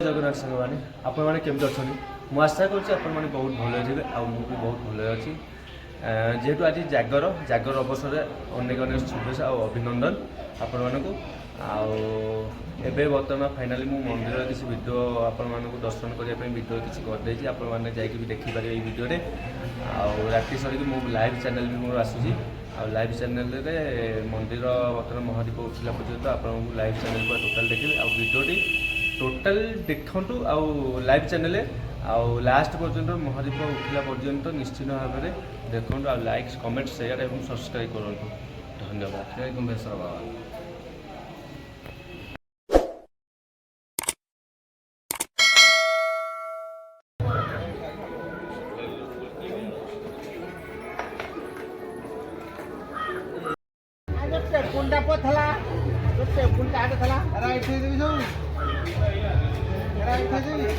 जगन्नाथ सांग मैंने आपण केमती अच्छा मुझे आशा करें बहुत भले थे भी बहुत भले अच्छी जेहेतु आज जागर अवसर अनेक अनेक शुभेच्छा और अभिनंदन आपण मानक बर्तमान फाइनाली मु मंदिर किसी वीडियो आपण मानक दर्शन करने वीडियो किसी करदे आपण मैंने जाकि देखिपारे ये वीडियो राति सरिक मो लाइव चैनल भी मोर आसूसी लाइव चैनल रे मंदिर बर्तमान महादीप उठला पर्यंत आपन लाइव चैनल पर टोटल देखिए आ वीडियोटी टोटल देखु लाइव चैनल आउ लास्ट पर्यंत महादीप उठला पर्यंत निश्चित भाव में देखो आ लाइक कमेंट शेयर और सब्सक्राइब करूँ। धन्यवाद। जय कुंभेश्वर बाबा। कुंडा पथला कुंडा आगे थला राइट से देबी सब राइट से देबी